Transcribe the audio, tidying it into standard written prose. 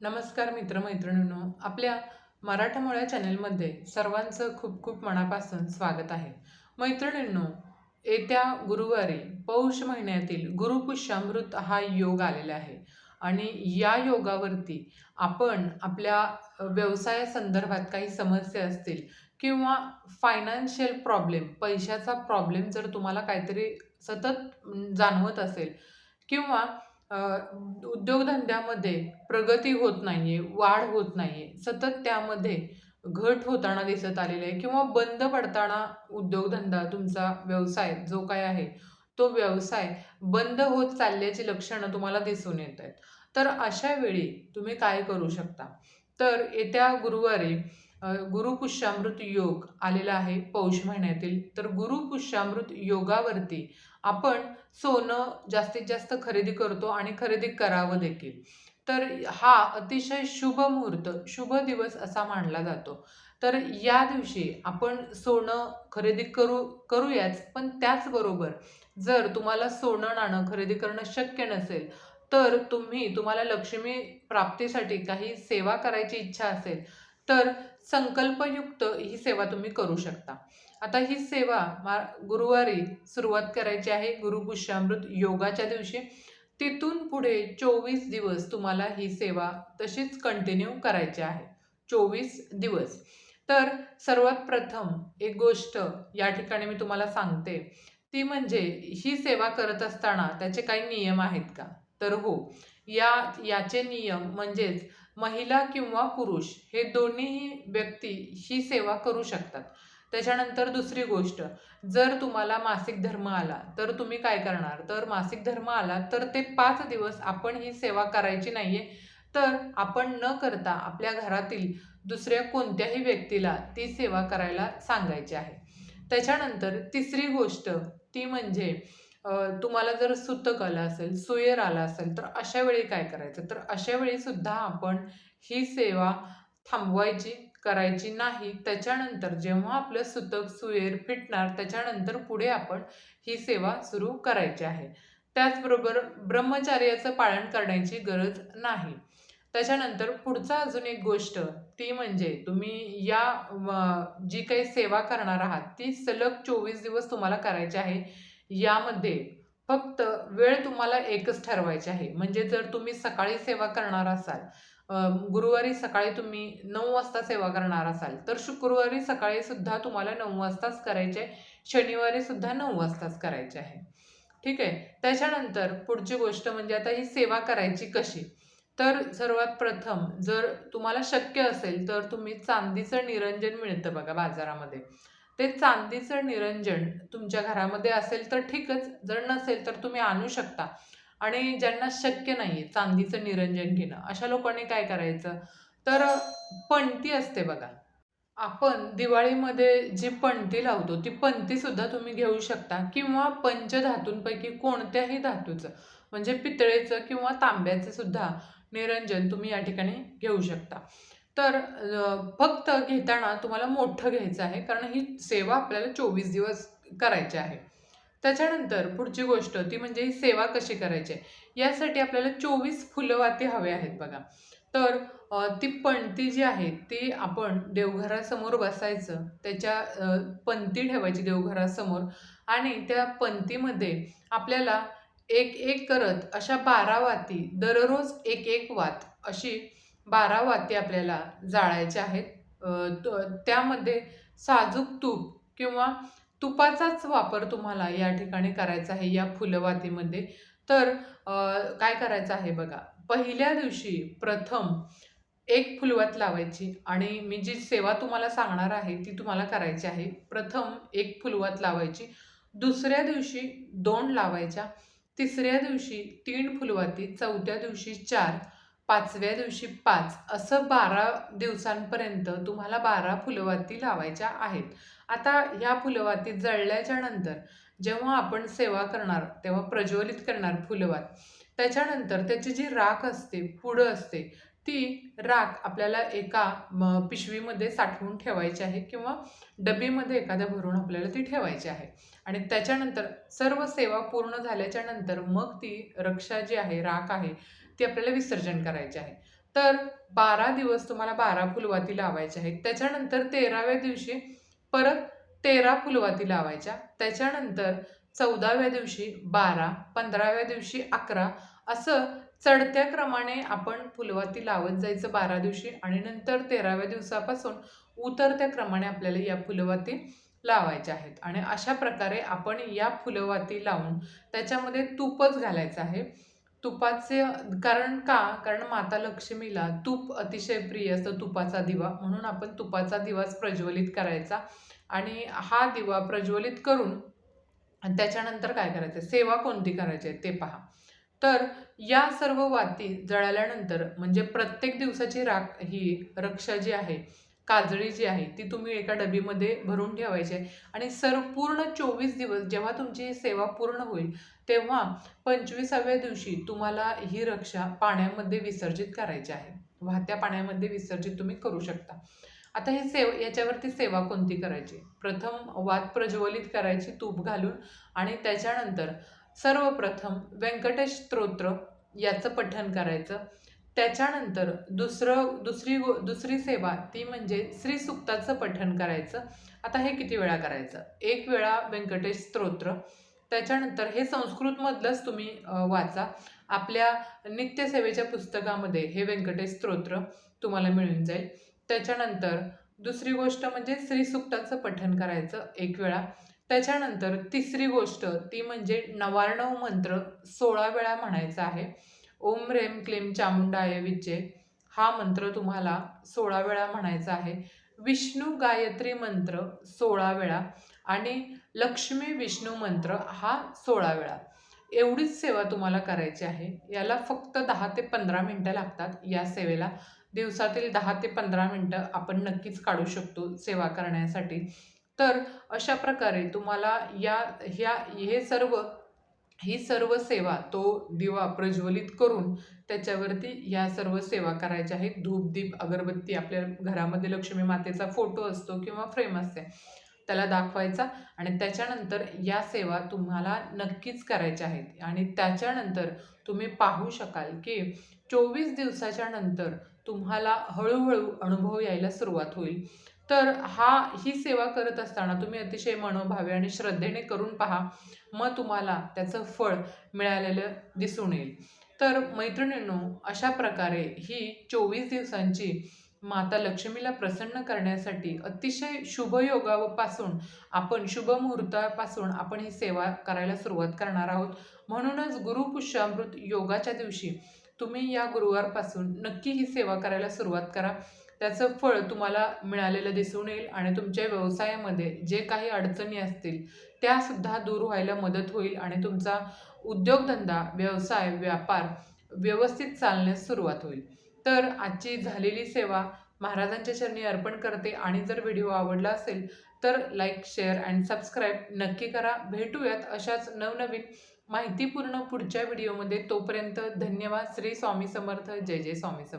नमस्कार मित्रमैत्रिणींनो, आपल्या मराठमोळ्या चॅनलमध्ये सर्वांचं खूप खूप मनापासून स्वागत आहे. मैत्रिणींनो, येत्या गुरुवारी पौष महिन्यातील गुरुपुष्यामृत हा योग आलेला आहे आणि या योगावरती आपण आपल्या व्यवसायासंदर्भात काही समस्या असतील किंवा फायनान्शियल प्रॉब्लेम, पैशाचा प्रॉब्लेम जर तुम्हाला काहीतरी सतत जाणवत असेल किंवा अ, उद्योगधंद्यामध्ये प्रगती होत नाहीये, वाढ होत नाहीये, सतत त्यामध्ये घट होताना दिसत आलेली आहे किंवा बंद पडताना उद्योगधंदा, तुमचा व्यवसाय जो काही आहे, तो व्यवसाय बंद होत चालल्याची लक्षणं तुम्हाला दिसून येत आहेत. तर अशा वेळी तुम्ही काय करू शकता? तर येत्या गुरुवारी गुरुपुष्यामृत योग आलेला आहे पौष महिन्यातील. तर गुरुपुष्यामृत योगावरती आपण सोनं जास्तीत जास्त खरेदी करतो आणि खरेदी करावं देखील. तर हा अतिशय शुभ मुहूर्त, शुभ दिवस असा मानला जातो. तर या दिवशी आपण सोनं खरेदी करूयाच, पण त्याचबरोबर जर तुम्हाला सोनं-नाणं खरेदी करणं शक्य नसेल, तर तुम्हाला लक्ष्मी प्राप्तीसाठी काही सेवा करायची इच्छा असेल, तर संकल्पयुक्त ही सेवा तुम्ही करू शकता. आता ही सेवा गुरुवारी सुरुवात करायची आहे गुरुपुष्यामृत योगाच्या दिवशी. तिथून पुढे 24 दिवस तुम्हाला ही सेवा तशीच कंटिन्यू करायची आहे. 24 दिवस. तर सर्वात प्रथम एक गोष्ट या ठिकाणी मी तुम्हाला सांगते, ती म्हणजे ही सेवा करत असताना त्याचे काही नियम आहेत का? तर हो, याचे नियम म्हणजेच महिला किंवा पुरुष हे दोन्हीही व्यक्ती ही सेवा करू शकतात. त्याच्यानंतर दुसरी गोष्ट, जर तुम्हाला मासिक धर्म आला, तर तुम्ही काय करणार? तर मासिक धर्म आला, तर ते 5 दिवस आपण ही सेवा करायची नाहीये. तर आपण न करता आपल्या घरातील दुसऱ्या कोणत्याही व्यक्तीला ती सेवा करायला सांगायची आहे. त्याच्यानंतर तिसरी गोष्ट ती म्हणजे तुम्हाला जर सुतक आलं असेल, सुयर आला असेल, तर अशा वेळी काय करायचं? तर अशा वेळी सुद्धा आपण ही सेवा थांबवायची, करायची नाही. त्याच्यानंतर जेव्हा आपलं सुतक, सुयर फिटणार त्याच्यानंतर पुढे आपण ही सेवा सुरू करायची आहे. त्याचबरोबर ब्रह्मचर्याचं पालन करण्याची गरज नाही. त्याच्यानंतर पुढचा अजून एक गोष्ट ती म्हणजे तुम्ही जी काही सेवा करणार आहात, ती सलग 24 दिवस तुम्हाला करायची आहे. यामध्ये फक्त वेळ तुम्हाला एकच ठरवायची आहे. म्हणजे जर तुम्ही सकाळी सेवा करणार असाल, गुरुवारी सकाळी तुम्ही 9 वाजता सेवा करणार असाल, तर शुक्रवारी सकाळी सुद्धा तुम्हाला 9 वाजताच करायची आहे. शनिवारी सुद्धा 9 वाजताच करायची आहे. ठीक आहे. त्याच्यानंतर पुढची गोष्ट म्हणजे आता ही सेवा करायची कशी? तर सर्वात प्रथम जर तुम्हाला शक्य असेल, तर तुम्ही चांदीचं निरंजन मिळतं बघा बाजारामध्ये. ते चांदीचं निरंजन तुमच्या घरामध्ये असेल तर ठीकच, जर नसेल तर तुम्ही आणू शकता. आणि ज्यांना शक्य नाहीये चांदीचं निरंजन घेणं, अशा लोकांनी काय करायचं? तर पणती असते बघा. आपण दिवाळीमध्ये जी पणती लावतो, ती पणतीसुद्धा तुम्ही घेऊ शकता किंवा पंचधातूंपैकी कोणत्याही धातूचं, म्हणजे पितळेचं किंवा तांब्याचं सुद्धा निरंजन तुम्ही या ठिकाणी घेऊ शकता. तर फक्त घेताना तुम्हाला मोठं घ्यायचं आहे, कारण ही सेवा आपल्याला 24 दिवस करायची आहे. त्याच्यानंतर पुढची गोष्ट ती म्हणजे ही सेवा कशी करायची आहे, यासाठी आपल्याला 24 फुलवाती हवे आहेत बघा. तर ती पणती जी आहे ती आपण देवघरासमोर बसायचं, पंती ठेवायची देवघरासमोर आणि त्या पंतीमध्ये आपल्याला एक एक करत अशा 12 वाती, दररोज एक एक वात अशी 12 वाती आपल्याला जाळायच्या आहेत. त्यामध्ये साजूक तूप किंवा तुपाचाच वापर तुम्हाला या ठिकाणी करायचा आहे या फुलवातीमध्ये. तर काय करायचं आहे बघा, पहिल्या दिवशी प्रथम एक फुलवात लावायची आणि मी जी सेवा तुम्हाला सांगणार आहे ती तुम्हाला करायची आहे. प्रथम एक फुलवात लावायची, दुसऱ्या दिवशी 2 लावायच्या, तिसऱ्या दिवशी 3 फुलवाती, चौथ्या दिवशी 4, पाचव्या दिवशी 5 असं 12 दिवसांपर्यंत तुम्हाला 12 फुलवाती लावायच्या आहेत. आता ह्या फुलवाती जळल्याच्या नंतर जेव्हा आपण सेवा करणार, तेव्हा प्रज्वलित करणार फुलवात. त्याच्यानंतर त्याची जी राख असते, पुडं असते, ती राख आपल्याला एका पिशवीमध्ये साठवून ठेवायची आहे किंवा डबीमध्ये एखाद्या भरून आपल्याला ती ठेवायची आहे. आणि त्याच्यानंतर सर्व सेवा पूर्ण झाल्याच्या नंतर मग ती रक्षा जी आहे, राख आहे, ती आपल्याला विसर्जन करायची आहे. तर 12 दिवस तुम्हाला 12 फुलवाती लावायच्या आहेत. त्याच्यानंतर 13व्या दिवशी परत 13 फुलवाती लावायच्या. त्याच्यानंतर 14व्या दिवशी 12, 15व्या दिवशी 11 असं चढत्या क्रमाने आपण फुलवाती लावत जायचं 12 दिवशी आणि नंतर 13व्या दिवसापासून उतरत्या क्रमाने आपल्याला या फुलवाती लावायच्या आहेत. आणि अशा प्रकारे आपण या फुलवाती लावून त्याच्यामध्ये तूपच घालायचं आहे. तुपाचे कारण का? कारण माता लक्ष्मीला तूप अतिशय प्रिय असतं, तुपाचा दिवा. म्हणून आपण तुपाचा दिवाच प्रज्वलित करायचा आणि हा दिवा प्रज्वलित करून आणि त्याच्यानंतर काय करायचं, सेवा कोणती करायची आहे ते पहा. तर या सर्व वाती जळाल्यानंतर म्हणजे प्रत्येक दिवसाची ही रक्षा जी आहे, काजळी जी आहे ती तुम्ही एका डबीमध्ये भरून ठेवायची आहे आणि पूर्ण 24 दिवस जेव्हा तुमची ही सेवा पूर्ण होईल तेव्हा 25व्या दिवशी तुम्हाला ही रक्षा पाण्यामध्ये विसर्जित करायची आहे. वाहत्या पाण्यामध्ये विसर्जित तुम्ही करू शकता. आता हे याच्यावरती सेवा कोणती करायची? प्रथम वात प्रज्वलित करायची तूप घालून आणि त्याच्यानंतर सर्वप्रथम व्यंकटेश स्तोत्र याचं पठण करायचं. त्याच्यानंतर दुसरी सेवा ती म्हणजे श्री सुक्ताचं पठण करायचं. आता हे किती वेळा करायचं? 1 वेळा व्यंकटेश स्तोत्र. त्याच्यानंतर हे संस्कृतमधलंच तुम्ही वाचा. आपल्या नित्यसेवेच्या पुस्तकामध्ये हे व्यंकटेश स्तोत्र तुम्हाला मिळून जाईल. त्याच्यानंतर दुसरी गोष्ट म्हणजे श्रीसुक्ताचं पठण करायचं 1 वेळा. त्याच्यानंतर तिसरी गोष्ट ती म्हणजे नवार्णव मंत्र 16 वेळा म्हणायचा आहे. ओम ह्रीं क्लीं चामुंडाय विचे हा मंत्र तुम्हाला 16 वेळा म्हणायचा आहे. विष्णू गायत्री मंत्र 16 वेळा आणि लक्ष्मी विष्णू मंत्र हा 16 वेळा. एवढीच सेवा तुम्हाला करायची आहे. याला फक्त 10 ते 15 मिनिटं लागतात या सेवेला. दिवसातील 10 ते 15 मिनिटं आपण नक्कीच काढू शकतो सेवा करण्यासाठी. तर अशा प्रकारे तुम्हाला ही सर्व सेवा तो दिवा प्रज्वलित करून त्याच्यावरती ह्या सर्व सेवा करायच्या आहेत. धूप, दीप, अगरबत्ती आपल्या घरामध्ये लक्ष्मी मातेचा फोटो असतो किंवा फ्रेम असते त्याला दाखवायचा आणि त्याच्यानंतर या सेवा तुम्हाला नक्कीच करायच्या आहेत. आणि त्याच्यानंतर तुम्ही पाहू शकाल की 24 दिवसाच्या नंतर तुम्हाला हळूहळू अनुभव यायला सुरुवात होईल. तर ही सेवा करत असताना तुम्ही अतिशय मनोभावे आणि श्रद्धेने करून पहा. मग तुम्हाला त्याचं फळ मिळालेलं दिसून येईल. तर मैत्रिणींनो, अशा प्रकारे ही 24 दिवसांची माता लक्ष्मीला प्रसन्न करण्यासाठी अतिशय शुभयोगापासून शुभ मुहूर्तापासून आपण ही सेवा करायला सुरुवात करणार आहोत. म्हणूनच गुरुपुष्यामृत योगाच्या दिवशी तुम्ही या गुरुवारपासून नक्की ही सेवा करायला सुरुवात करा. त्याचं फळ तुम्हाला मिळालेलं दिसून येईल आणि तुमच्या व्यवसायामध्ये जे काही अडचणी असतील त्यासुद्धा दूर व्हायला मदत होईल आणि तुमचा उद्योगधंदा, व्यवसाय, व्यापार व्यवस्थित चालण्यास सुरुवात होईल. तर आजची झालेली सेवा महाराजांच्या चरणी अर्पण करते आणि जर व्हिडिओ आवडला असेल तर लाईक, शेअर अँड सबस्क्राईब नक्की करा. भेटूयात अशाच नवनवीन माहितीपूर्ण पुढच्या व्हिडिओमध्ये. तोपर्यंत धन्यवाद. श्री स्वामी समर्थ. जय जय स्वामी समर्थ.